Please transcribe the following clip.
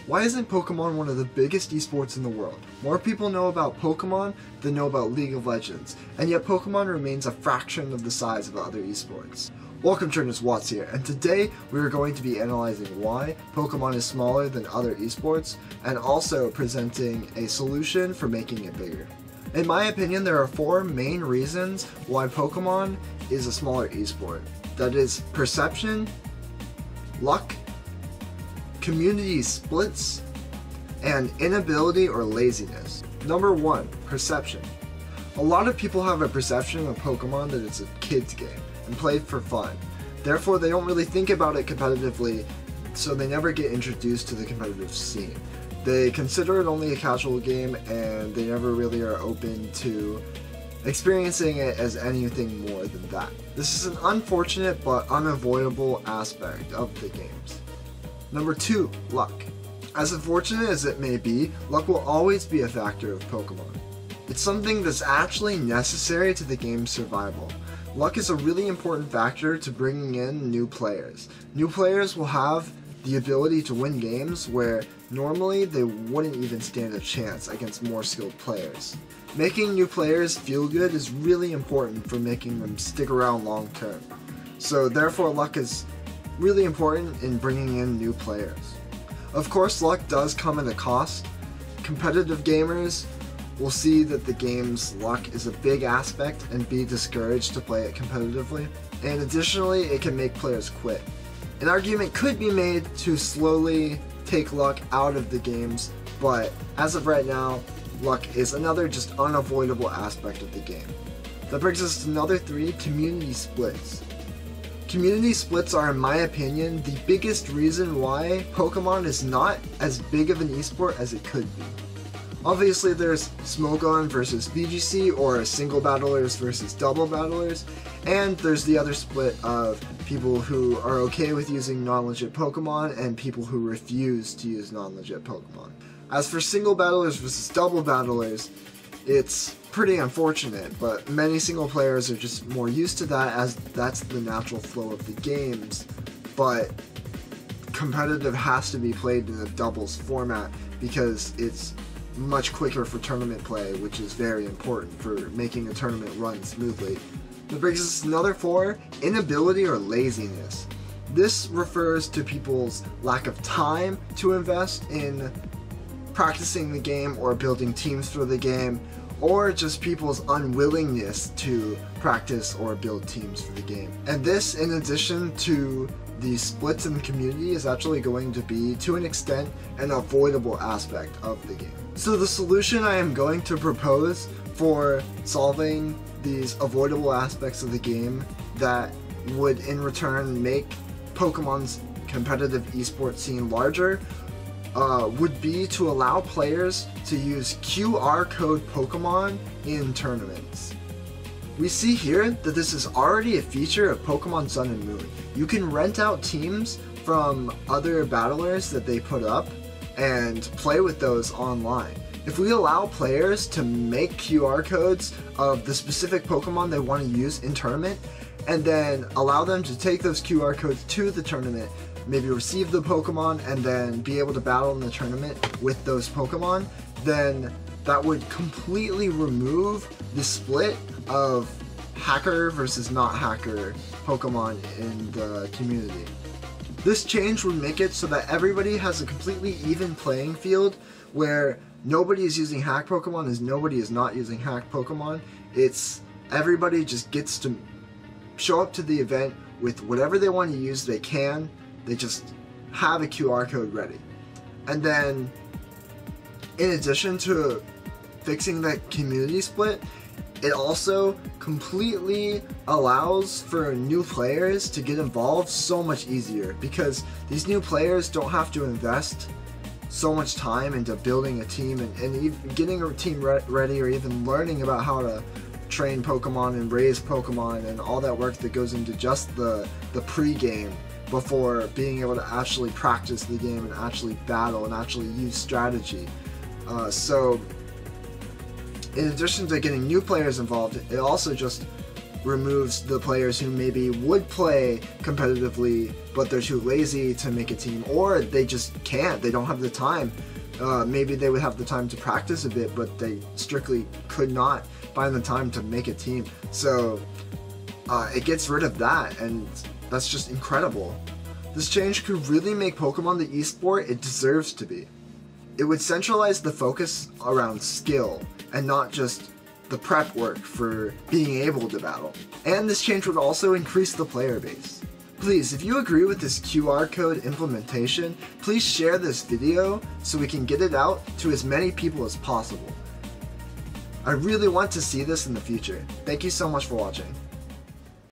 Why isn't Pokemon one of the biggest esports in the world? More people know about Pokemon than know about League of Legends, and yet Pokemon remains a fraction of the size of other esports. Welcome, Trainers, Watts here, and today we are going to be analyzing why Pokemon is smaller than other esports, and also presenting a solution for making it bigger. In my opinion, there are 4 main reasons why Pokemon is a smaller esport. That is perception, luck, community splits, and inability or laziness. Number 1, perception. A lot of people have a perception of Pokemon that it's a kid's game and played for fun. Therefore, they don't really think about it competitively, so they never get introduced to the competitive scene. They consider it only a casual game, and they never really are open to experiencing it as anything more than that. This is an unfortunate but unavoidable aspect of the games. Number 2, luck. As unfortunate as it may be, luck will always be a factor of Pokemon. It's something that's actually necessary to the game's survival. Luck is a really important factor to bringing in new players. New players will have the ability to win games where normally they wouldn't even stand a chance against more skilled players. Making new players feel good is really important for making them stick around long term. So therefore, luck is really important in bringing in new players. Of course, luck does come at a cost. Competitive gamers will see that the game's luck is a big aspect and be discouraged to play it competitively, and additionally, it can make players quit. An argument could be made to slowly take luck out of the games, but as of right now, luck is another just unavoidable aspect of the game. That brings us to number 3, community splits. Community splits are, in my opinion, the biggest reason why Pokemon is not as big of an esport as it could be. Obviously, there's Smogon versus VGC, or single battlers versus double battlers, and there's the other split of people who are okay with using non-legit Pokemon and people who refuse to use non-legit Pokemon. As for single battlers versus double battlers, it's pretty unfortunate, but many single players are just more used to that as that's the natural flow of the games, but competitive has to be played in a doubles format because it's much quicker for tournament play, which is very important for making a tournament run smoothly. That brings us to number 4, inability or laziness. This refers to people's lack of time to invest in practicing the game or building teams for the game, or just people's unwillingness to practice or build teams for the game. And this, in addition to the splits in the community, is actually going to be, to an extent, an avoidable aspect of the game. So the solution I am going to propose for solving these avoidable aspects of the game that would in return make Pokemon's competitive esports scene larger would be to allow players to use QR code Pokemon in tournaments. We see here that this is already a feature of Pokemon Sun and Moon. You can rent out teams from other battlers that they put up and play with those online. If we allow players to make QR codes of the specific Pokemon they want to use in tournament, and then allow them to take those QR codes to the tournament, maybe receive the Pokemon, and then be able to battle in the tournament with those Pokemon, then that would completely remove the split of hacker versus not hacker Pokemon in the community. This change would make it so that everybody has a completely even playing field where nobody is using hack Pokemon as nobody is not using hack Pokemon. It's everybody just gets to show up to the event with whatever they want to use. They can. They just have a QR code ready. And then, in addition to fixing that community split, it also completely allows for new players to get involved so much easier, because these new players don't have to invest so much time into building a team and even getting a team ready, or even learning about how to train Pokemon and raise Pokemon and all that work that goes into just the pre-game before being able to actually practice the game and actually battle and actually use strategy. So in addition to getting new players involved, it also just removes the players who maybe would play competitively but they're too lazy to make a team, or they just can't, they don't have the time. Maybe they would have the time to practice a bit, but they strictly could not find the time to make a team. So it gets rid of that, and that's just incredible. This change could really make Pokemon the esport it deserves to be. It would centralize the focus around skill and not just the prep work for being able to battle. And this change would also increase the player base. Please, if you agree with this QR code implementation, please share this video so we can get it out to as many people as possible. I really want to see this in the future. Thank you so much for watching.